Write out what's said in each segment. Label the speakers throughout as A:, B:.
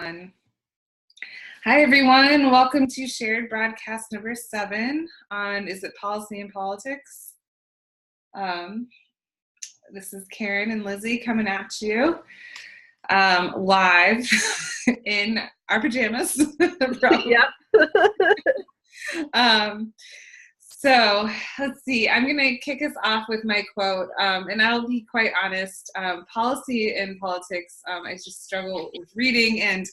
A: Hi, everyone. Welcome to shared broadcast number 7 on Is It Policy and Politics? This is Karen and Lizzie coming at you live in our pajamas.
B: Yep.
A: So let's see, I'm going to kick us off with my quote, and I'll be quite honest, policy and politics, I just struggle with reading, and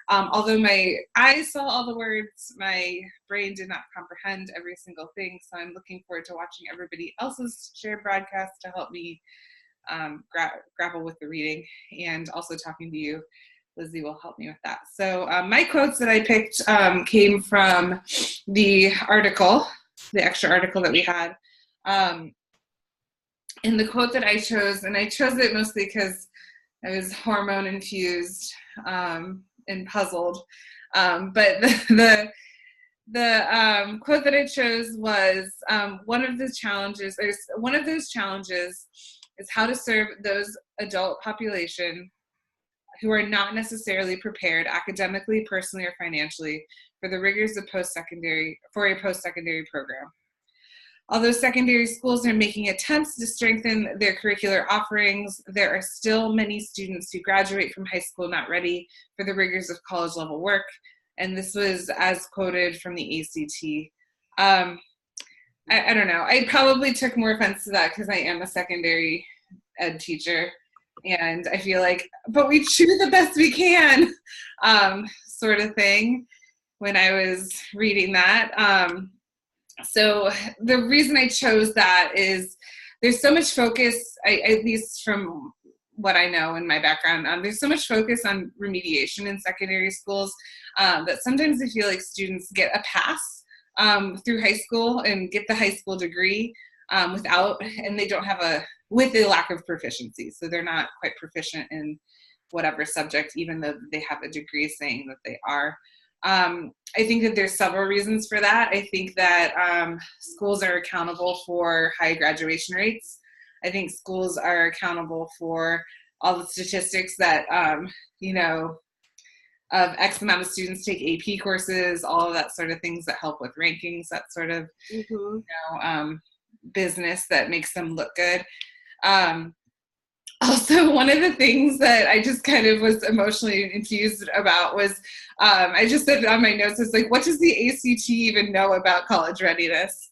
A: although my eyes saw all the words, my brain did not comprehend every single thing, so I'm looking forward to watching everybody else's shared broadcast to help me grapple with the reading, and also talking to you, Lizzie, will help me with that. So my quotes that I picked came from the article, the extra article that we had. And the quote that I chose, and I chose it mostly because I was hormone infused and puzzled. But the quote that I chose was one of those challenges is how to serve those adult population who are not necessarily prepared academically, personally, or financially for the rigors of post-secondary program. Although secondary schools are making attempts to strengthen their curricular offerings, there are still many students who graduate from high school not ready for the rigors of college-level work, and this was as quoted from the ACT. I don't know. I probably took more offense to that because I am a secondary ed teacher, and I feel like, but we choose the best we can, sort of thing when I was reading that. So the reason I chose that is there's so much focus, at least from what I know in my background, there's so much focus on remediation in secondary schools that sometimes I feel like students get a pass through high school and get the high school degree and they don't have with a lack of proficiency. So they're not quite proficient in whatever subject, even though they have a degree saying that they are. I think that there's several reasons for that. I think that schools are accountable for high graduation rates. I think schools are accountable for all the statistics that, of X amount of students take AP courses, all of that sort of things that help with rankings, that sort of business that makes them look good. Also, one of the things that I just kind of was emotionally infused about was, I just said on my notes, it's like, what does the ACT even know about college readiness?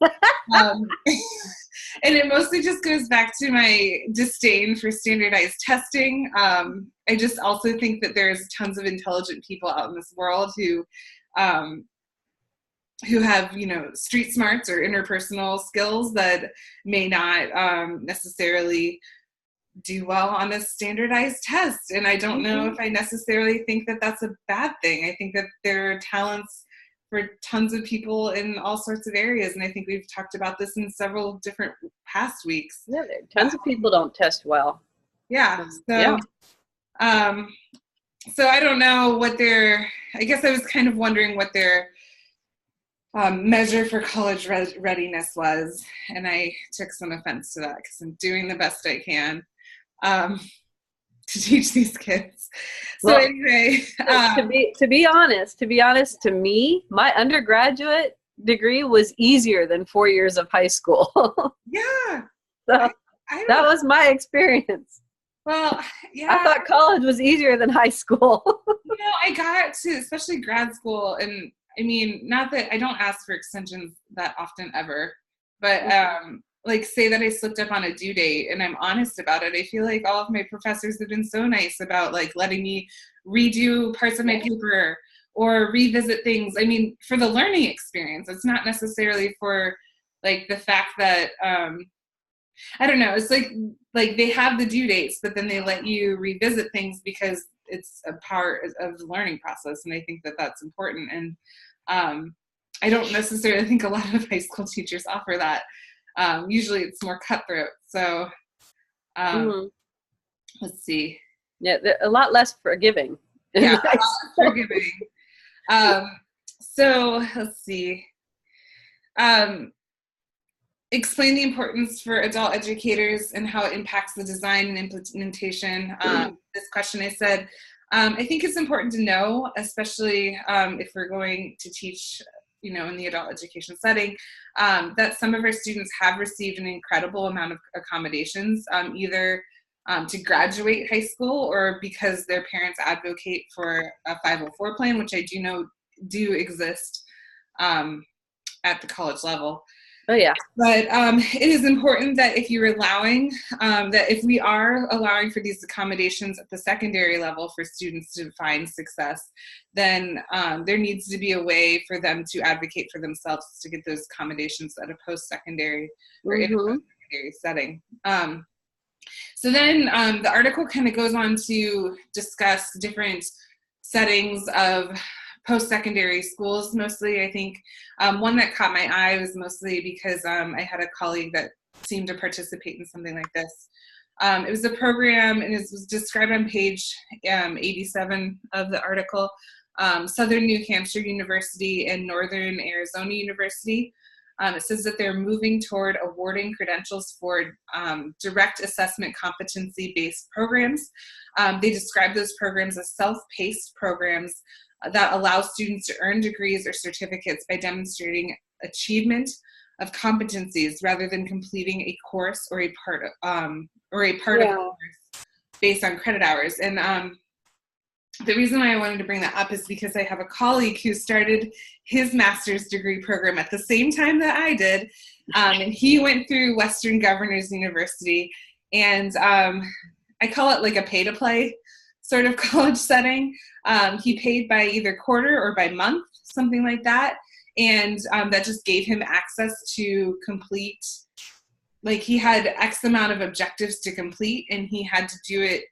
A: And it mostly just goes back to my disdain for standardized testing. I just also think that there's tons of intelligent people out in this world who have, street smarts or interpersonal skills that may not necessarily do well on a standardized test. And I don't know if I necessarily think that that's a bad thing. I think that there are talents for tons of people in all sorts of areas. And I think we've talked about this in several different past weeks.
B: Yeah, tons of people don't test well.
A: Yeah. So I don't know what I guess I was kind of wondering what their measure for college readiness was. And I took some offense to that because I'm doing the best I can to teach these kids. So anyway,
B: to be honest, to me, my undergraduate degree was easier than 4 years of high school.
A: Yeah.
B: So that was my experience.
A: Well, yeah.
B: I thought college was easier than high school.
A: I got to, especially grad school, and I mean, not that I don't ask for extensions that often ever, but like say that I slipped up on a due date and I'm honest about it. I feel like all of my professors have been so nice about like letting me redo parts of my paper or revisit things. I mean, for the learning experience, it's not necessarily for like the fact that, I don't know, it's like they have the due dates, but then they let you revisit things because it's a part of the learning process. And I think that that's important. And I don't necessarily think a lot of high school teachers offer that. Usually it's more cutthroat. So let's see.
B: Yeah, a lot less forgiving.
A: Yeah, a lot less forgiving. So let's see. Explain the importance for adult educators and how it impacts the design and implementation. This question I said, I think it's important to know, especially if we're going to teach, in the adult education setting, that some of our students have received an incredible amount of accommodations, either to graduate high school or because their parents advocate for a 504 plan, which I do know do exist at the college level.
B: Oh yeah.
A: But it is important that if you're allowing, that if we are allowing for these accommodations at the secondary level for students to find success, then there needs to be a way for them to advocate for themselves to get those accommodations at a post-secondary or in a post-secondary setting. So then the article kind of goes on to discuss different settings of post-secondary schools. Mostly, I think one that caught my eye was mostly because I had a colleague that seemed to participate in something like this. It was a program, and it was described on page 87 of the article. Southern New Hampshire University and Northern Arizona University. It says that they're moving toward awarding credentials for direct assessment competency-based programs. They describe those programs as self-paced programs that allow students to earn degrees or certificates by demonstrating achievement of competencies rather than completing a course or a part of a course based on credit hours. And the reason why I wanted to bring that up is because I have a colleague who started his master's degree program at the same time that I did, and he went through Western Governors University, and I call it like a pay-to-play sort of college setting. He paid by either quarter or by month, something like that, and that just gave him access to complete, like he had X amount of objectives to complete, and he had to do it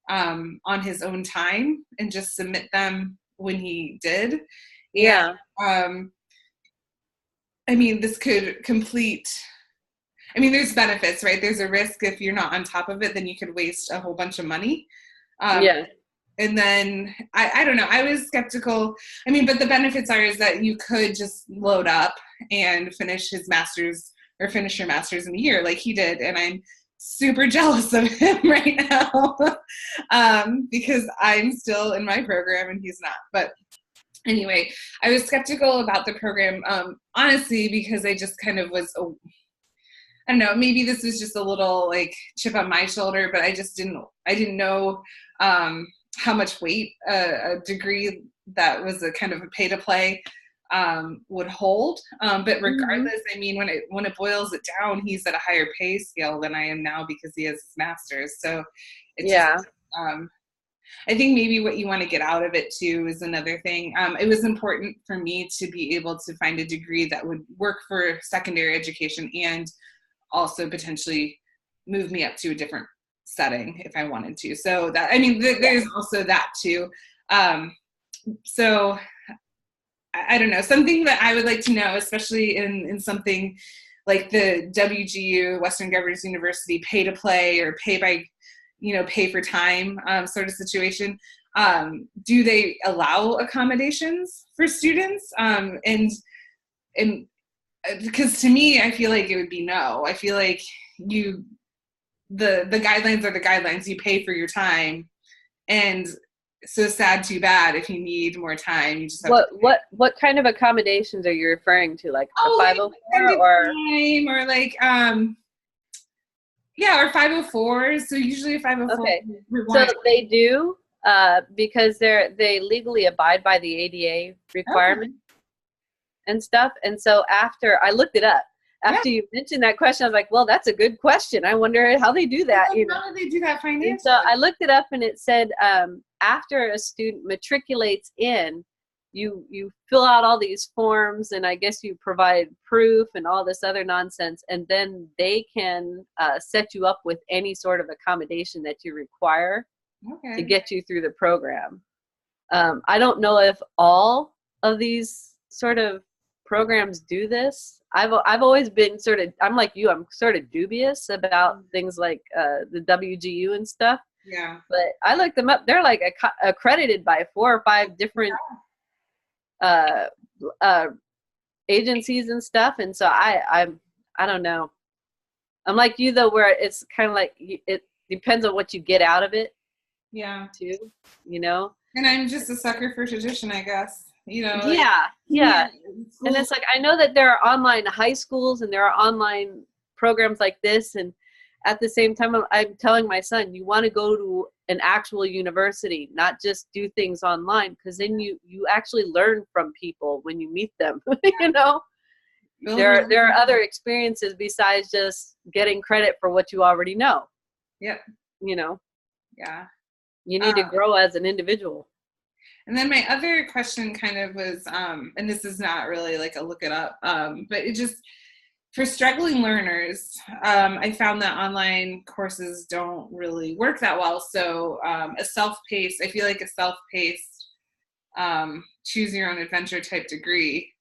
A: on his own time and just submit them when he did.
B: Yeah.
A: And, I mean, this could complete, I mean, there's benefits, right? There's a risk if you're not on top of it, then you could waste a whole bunch of money. And then, I don't know, I was skeptical. I mean, but the benefits is that you could just load up and finish your master's in a year like he did. And I'm super jealous of him right now because I'm still in my program and he's not. But anyway, I was skeptical about the program, honestly, because I just kind of was, I don't know, maybe this was just a little like chip on my shoulder, but I didn't know how much weight a degree that was a kind of a pay to play would hold. But regardless, I mean, when it boils it down, he's at a higher pay scale than I am now because he has his master's. So it's just, I think maybe what you want to get out of it too is another thing. It was important for me to be able to find a degree that would work for secondary education and also potentially move me up to a different setting if I wanted to. So that, I mean, there's also that too. So I don't know, something that I would like to know, especially in something like the WGU, Western Governors University, pay to play or pay by, pay for time sort of situation. Do they allow accommodations for students? And because to me, I feel like it would be no. I feel like the guidelines are the guidelines. You pay for your time, and so sad, too bad. If you need more time, you just have
B: what kind of accommodations are you referring to? Like a 504
A: or like or 504s. So usually a 504.
B: Okay, so they do because they legally abide by the ADA requirement and stuff. And so after I looked it up, after you mentioned that question, I was like, well, that's a good question. I wonder how they do that.
A: How do they do that financially?
B: And so I looked it up, and it said after a student matriculates in, you fill out all these forms, and I guess you provide proof and all this other nonsense, and then they can set you up with any sort of accommodation that you require to get you through the program. I don't know if all of these sort of programs do this. I've always been I'm like you, I'm sort of dubious about things like the WGU and stuff.
A: Yeah.
B: But I looked them up. They're like accredited by 4 or 5 different agencies and stuff. And so I don't know. I'm like you though, where it's kind of like it depends on what you get out of it.
A: Yeah.
B: too, you know?
A: And I'm just a sucker for tradition, I guess. Like,
B: Yeah,
A: yeah,
B: yeah. And
A: schools.
B: it's like, I know that there are online high schools and there are online programs like this. And at the same time, I'm telling my son, you want to go to an actual university, not just do things online, because then you actually learn from people when you meet them, you know?
A: Build
B: There are
A: relationships.
B: other experiences besides just getting credit for what you already know,
A: Yep.
B: you know?
A: Yeah.
B: You need to
A: Um,
B: grow as an individual.
A: and then my other question kind of was, and this is not really like a look it up, but it just, for struggling learners, I found that online courses don't really work that well. So a self-paced, I feel like a self-paced, choose your own adventure type degree.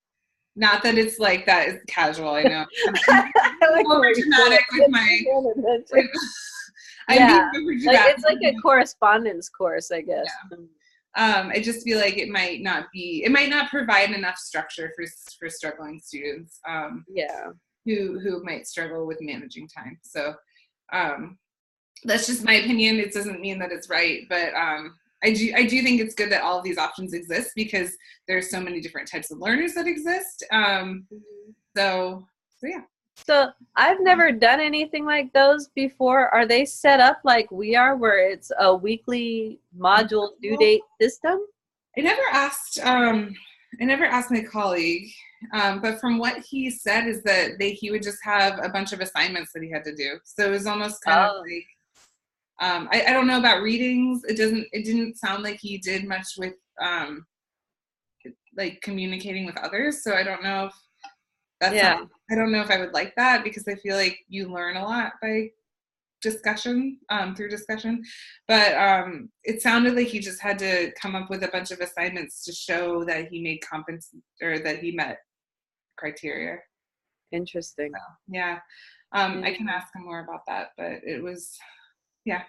A: Not that it's like that is casual. I know
B: I like the
A: over
B: way you said
A: dramatic with my.
B: it.
A: I'm being
B: Yeah,
A: over
B: like
A: dramatic.
B: it's like a correspondence course, I guess.
A: I just feel like it might not provide enough structure for struggling students.
B: Yeah.
A: Who might struggle with managing time. So um, that's just my opinion. It doesn't mean that it's right, but I do think it's good that all of these options exist because there's so many different types of learners that exist. So yeah.
B: So I've never done anything like those before. Are they set up like we are, where it's a weekly module due date system?
A: I never asked. I never asked my colleague, but from what he said is that he would just have a bunch of assignments that he had to do. So it was almost kind of
B: Oh,
A: like I don't know about readings. It didn't sound like he did much with like communicating with others. So I don't know if
B: yeah.
A: I don't know if I would like that because I feel like you learn a lot by discussion, through discussion. But it sounded like he just had to come up with a bunch of assignments to show that he made or that he met criteria.
B: Interesting.
A: So, yeah. I can ask him more about that, but yeah,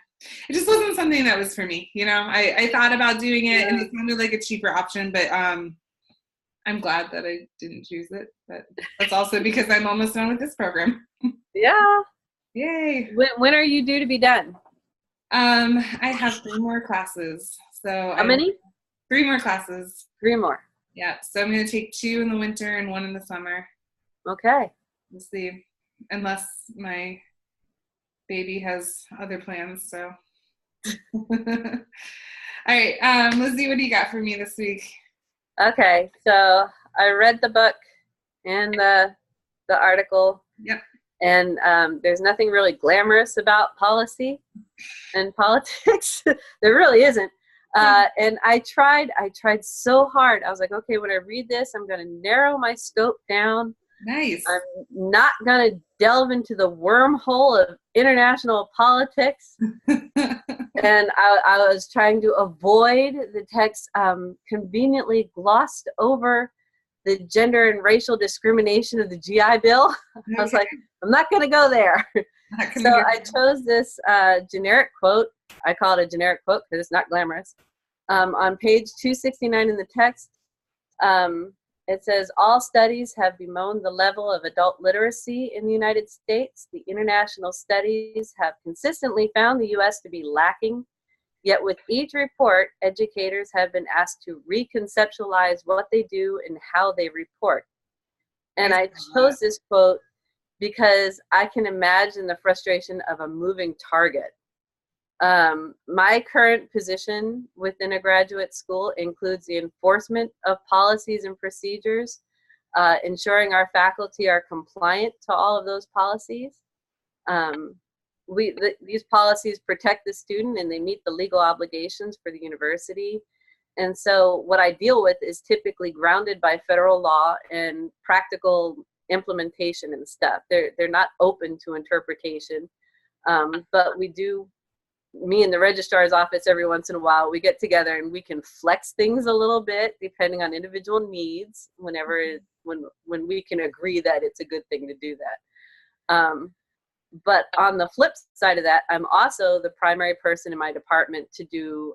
A: it just wasn't something that was for me. I thought about doing it and it sounded like a cheaper option, but I'm glad that I didn't choose it. But that's also because I'm almost done with this program.
B: Yeah.
A: Yay.
B: When are you due to be done?
A: I have 3 more classes. So
B: How many?
A: 3 more classes.
B: 3 more.
A: Yeah. So I'm going to take 2 in the winter and 1 in the summer.
B: Okay.
A: We'll see. Unless my baby has other plans. So. All right. Lizzie, what do you got for me this week?
B: Okay. So I read the book and the article.
A: Yep.
B: And there's nothing really glamorous about policy and politics. There really isn't. And I tried so hard. I was like, okay, when I read this, I'm going to narrow my scope down.
A: Nice.
B: I'm not going to delve into the wormhole of international politics. And I was trying to avoid the text conveniently glossed over the gender and racial discrimination of the GI Bill. Okay. I was like, I'm not going to go there. So I chose this generic quote. I call it a generic quote because it's not glamorous. On page 269 in the text, it says, all studies have bemoaned the level of adult literacy in the United States. The international studies have consistently found the U.S. to be lacking. Yet with each report, educators have been asked to reconceptualize what they do and how they report. And I chose this quote because I can imagine the frustration of a moving target. My current position within a graduate school includes the enforcement of policies and procedures, ensuring our faculty are compliant to all of those policies. These policies protect the student and they meet the legal obligations for the university. And so what I deal with is typically grounded by federal law and practical implementation and stuff. They're not open to interpretation. But me and the registrar's office, every once in a while, we get together and we can flex things a little bit depending on individual needs when we can agree that it's a good thing to do that. But on the flip side of that, I'm also the primary person in my department to do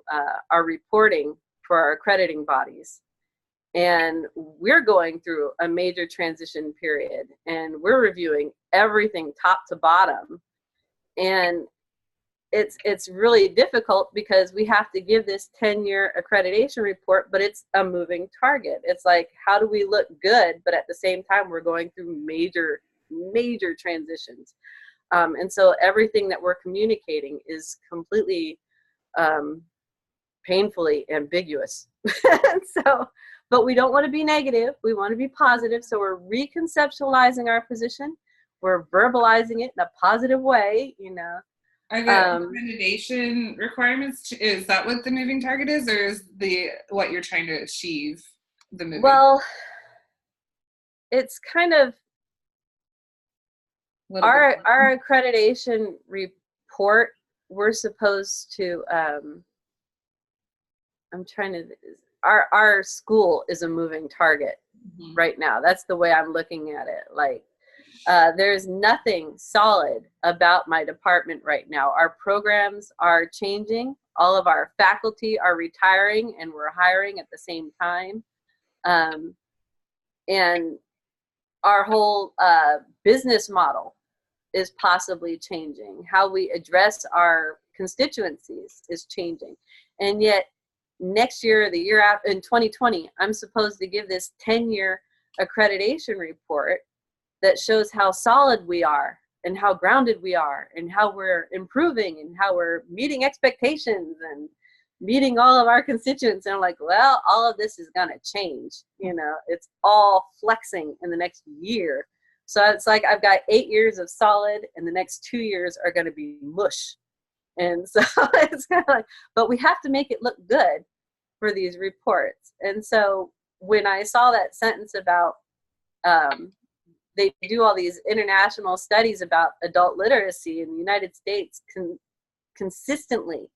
B: our reporting for our accrediting bodies. And we're going through a major transition period, and we're reviewing everything top to bottom. And it's really difficult because we have to give this 10-year accreditation report, but it's a moving target. It's like, how do we look good, but at the same time we're going through major transitions, and so everything that we're communicating is completely painfully ambiguous. So, but we don't want to be negative, we want to be positive, so we're reconceptualizing our position, we're verbalizing it in a positive way, you know.
A: Are the accreditation requirements, is that what the moving target is, or is the what you're trying to achieve the moving?
B: Well, it's kind of our accreditation report. We're supposed to our school is a moving target right now. That's the way I'm looking at it. Like, there's nothing solid about my department right now. Our programs are changing. All of our faculty are retiring, and we're hiring at the same time. And our whole business model is possibly changing. How we address our constituencies is changing. And yet, next year, the year after, in 2020, I'm supposed to give this 10-year accreditation report that shows how solid we are and how grounded we are and how we're improving and how we're meeting expectations and meeting all of our constituents. And I'm like, well, all of this is going to change. You know, it's all flexing in the next year. So it's like I've got 8 years of solid, and the next 2 years are going to be mush. And so it's kind of like, but we have to make it look good for these reports. And so when I saw that sentence about they do all these international studies about adult literacy, in the United States consistently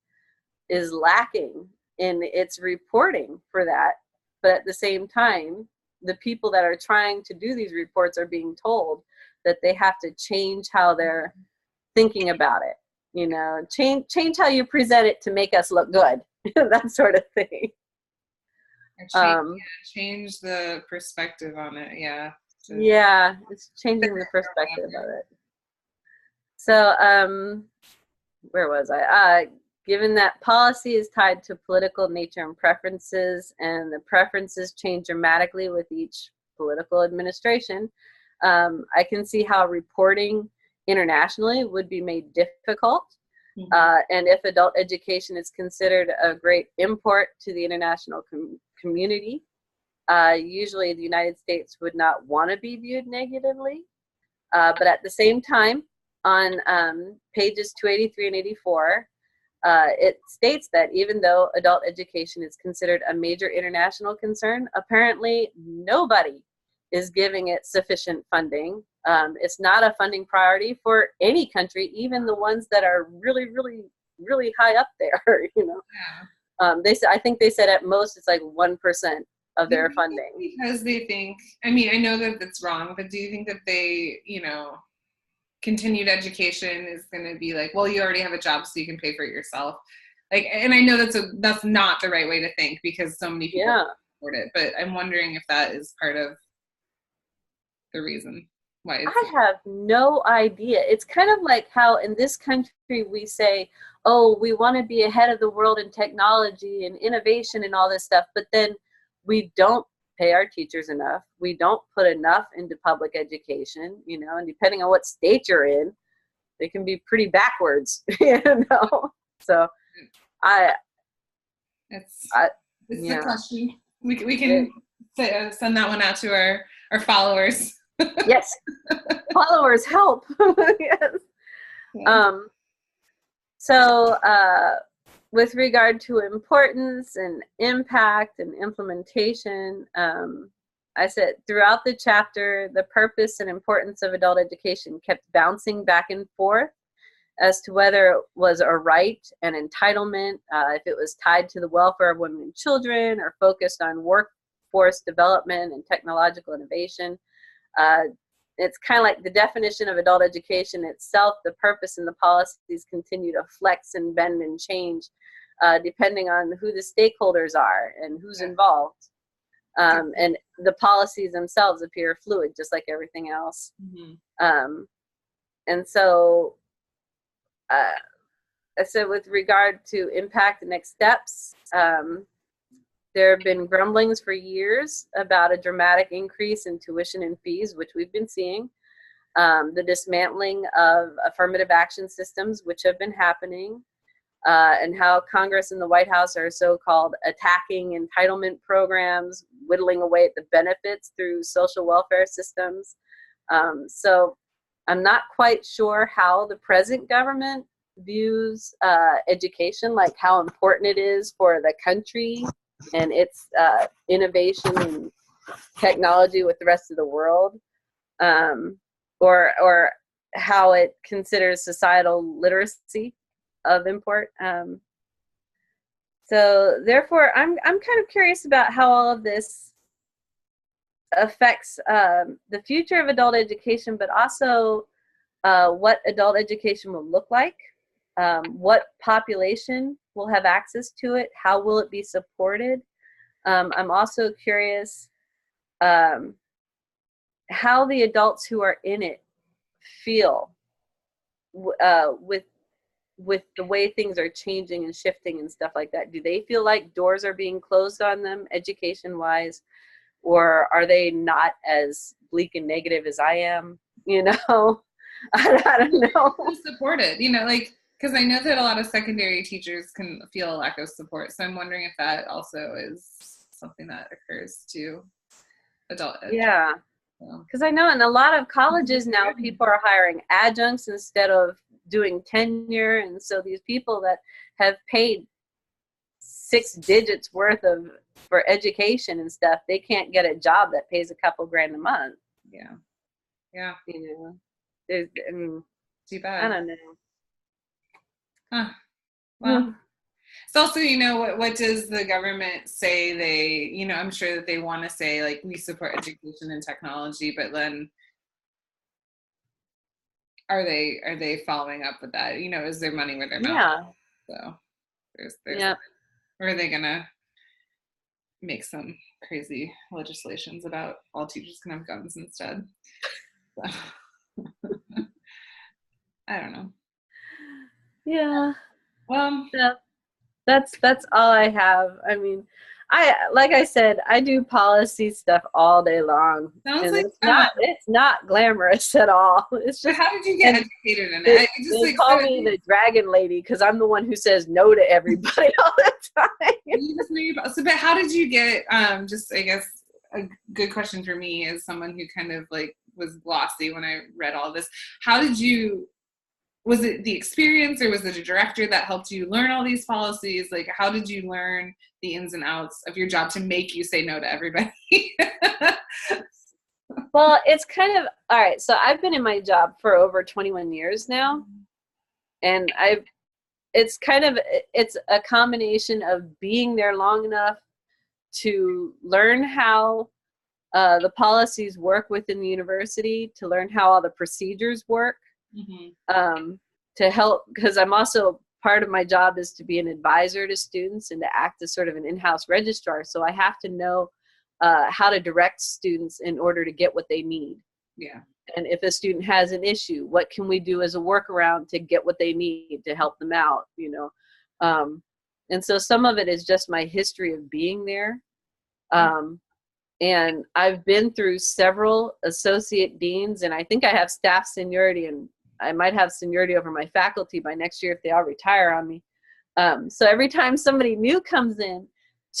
B: is lacking in its reporting for that. But at the same time, the people that are trying to do these reports are being told that they have to change how they're thinking about it. You know, change how you present it to make us look good, that sort of thing.
A: Change the perspective on it. Yeah.
B: Yeah, it's changing the perspective of it. So, where was I? Given that policy is tied to political nature and preferences, and the preferences change dramatically with each political administration, I can see how reporting internationally would be made difficult. And if adult education is considered a great import to the international community, usually the United States would not want to be viewed negatively. But at the same time, on pages 283 and 84, it states that even though adult education is considered a major international concern, apparently nobody is giving it sufficient funding. It's not a funding priority for any country, even the ones that are really, really, really high up there. You know, I think they said at most it's like 1% of their funding.
A: Because they think, I mean, I know that that's wrong, but do you think that they, you know, continued education is going to be like, well, you already have a job, so you can pay for it yourself? Like, and I know that's not the right way to think, because so many people can't afford it. But I'm wondering if that is part of the reason why.
B: I have no idea. It's kind of like how in this country we say, oh, we want to be ahead of the world in technology and innovation and all this stuff, but then we don't pay our teachers enough. We don't put enough into public education, you know, and depending on what state you're in, they can be pretty backwards, you know. So
A: it's the question. We can send that one out to our followers.
B: Yes. Followers help. Yes. Yeah. So with regard to importance and impact and implementation, I said throughout the chapter, the purpose and importance of adult education kept bouncing back and forth as to whether it was a right and entitlement, if it was tied to the welfare of women and children, or focused on workforce development and technological innovation. It's kind of like the definition of adult education itself. The purpose and the policies continue to flex and bend and change depending on who the stakeholders are and who's involved. And the policies themselves appear fluid, just like everything else. And so So with regard to impact and next steps, there have been grumblings for years about a dramatic increase in tuition and fees, which we've been seeing. The dismantling of affirmative action systems, which have been happening, and how Congress and the White House are so-called attacking entitlement programs, whittling away at the benefits through social welfare systems. So I'm not quite sure how the present government views education, like how important it is for the country and its innovation and technology with the rest of the world, or how it considers societal literacy of import. So therefore, I'm kind of curious about how all of this affects the future of adult education, but also what adult education will look like, what population will have access to it, how will it be supported. I'm also curious how the adults who are in it feel with the way things are changing and shifting and stuff like that. Do they feel like doors are being closed on them education-wise, or are they not as bleak and negative as I am? You know, I don't know.
A: Supported, you know, like, because I know that a lot of secondary teachers can feel a lack of support. So I'm wondering if that also is something that occurs to adult ed.
B: Yeah. Because I know in a lot of colleges now, people are hiring adjuncts instead of doing tenure. And so these people that have paid 6 digits worth of for education and stuff, they can't get a job that pays a couple grand a month.
A: Yeah. Yeah.
B: You know, I mean,
A: too bad.
B: I don't know.
A: Huh. Well, it's also, you know, what does the government say? They, you know, I'm sure that they want to say, like, we support education and technology, but then are they following up with that? You know, is there money where their mouth is? So there's
B: yeah.
A: Or are they gonna make some crazy legislations about all teachers can have guns instead? So, I don't know.
B: Yeah.
A: Well,
B: yeah. That's all I have. I mean, like I said, I do policy stuff all day long, and
A: like
B: it's not glamorous at all. It's just,
A: how did you get educated in it?
B: They call me the dragon lady because I'm the one who says no to everybody all the time.
A: You just know so, but how did you get? Just, I guess a good question for me as someone who kind of like was glossy when I read all this. How did you? Was it the experience, or was it a director that helped you learn all these policies? Like, how did you learn the ins and outs of your job to make you say no to everybody?
B: Well, it's kind of, all right. So I've been in my job for over 21 years now, and it's a combination of being there long enough to learn how the policies work within the university, to learn how all the procedures work. To help, because I'm also, part of my job is to be an advisor to students and to act as sort of an in-house registrar. So I have to know how to direct students in order to get what they need.
A: Yeah.
B: And if a student has an issue, what can we do as a workaround to get what they need to help them out, you know? And so some of it is just my history of being there. And I've been through several associate deans, and I think I have staff seniority, and I might have seniority over my faculty by next year if they all retire on me. So every time somebody new comes in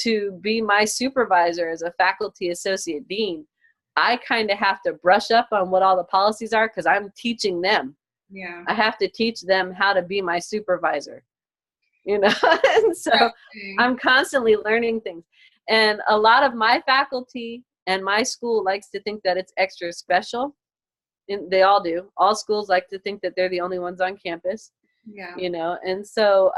B: to be my supervisor as a faculty associate dean, I kind of have to brush up on what all the policies are because I'm teaching them.
A: Yeah.
B: I have to teach them how to be my supervisor, you know? And so I'm constantly learning things. And a lot of my faculty and my school likes to think that it's extra special. And they all do. All schools like to think that they're the only ones on campus.
A: Yeah.
B: You know, and so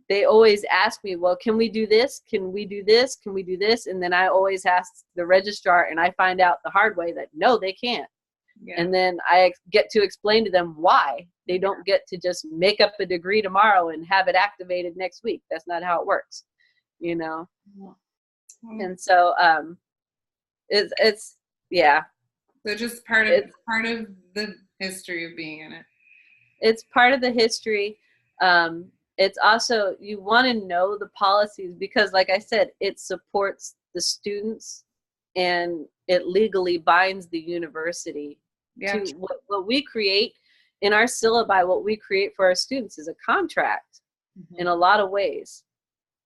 B: they always ask me, well, can we do this? Can we do this? Can we do this? And then I always ask the registrar, and I find out the hard way that no, they can't. Yeah. And then I get to explain to them why they don't get to just make up a degree tomorrow and have it activated next week. That's not how it works, you know? And so it's yeah.
A: So just part of the history of being in it.
B: It's part of the history. It's also, you want to know the policies because, like I said, it supports the students and it legally binds the university
A: Yeah.
B: to what we create in our syllabi. What we create for our students is a contract in a lot of ways,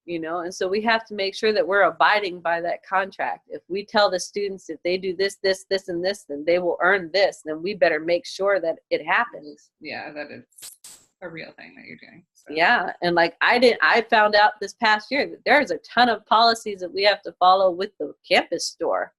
B: and so we have to make sure that we're abiding by that contract. If we tell the students if they do this, this, this, and this, then they will earn this, then we better make sure that it happens.
A: Yeah, that it's a real thing that you're doing. So.
B: Yeah, and like I found out this past year that there's a ton of policies that we have to follow with the campus store,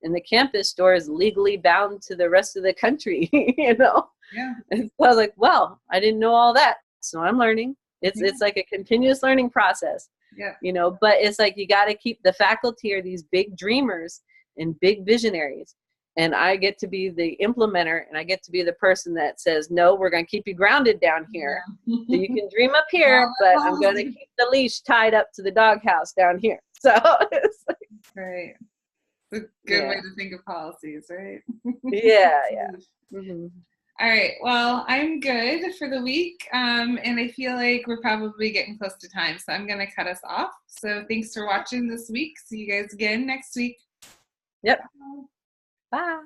B: and the campus store is legally bound to the rest of the country.
A: Yeah.
B: And so I was like, well, I didn't know all that, so I'm learning. It's like a continuous learning process.
A: Yeah.
B: But it's like you got to keep the faculty are these big dreamers and big visionaries. And I get to be the implementer, and I get to be the person that says, no, we're going to keep you grounded down here.
A: Yeah.
B: So you can dream up here, but I'm going to keep the leash tied up to the doghouse down here. So it's like,
A: right. It's a good way to think of policies, right?
B: Yeah. Mm-hmm.
A: All right. Well, I'm good for the week. And I feel like we're probably getting close to time. So I'm going to cut us off. So thanks for watching this week. See you guys again next week.
B: Yep. Bye.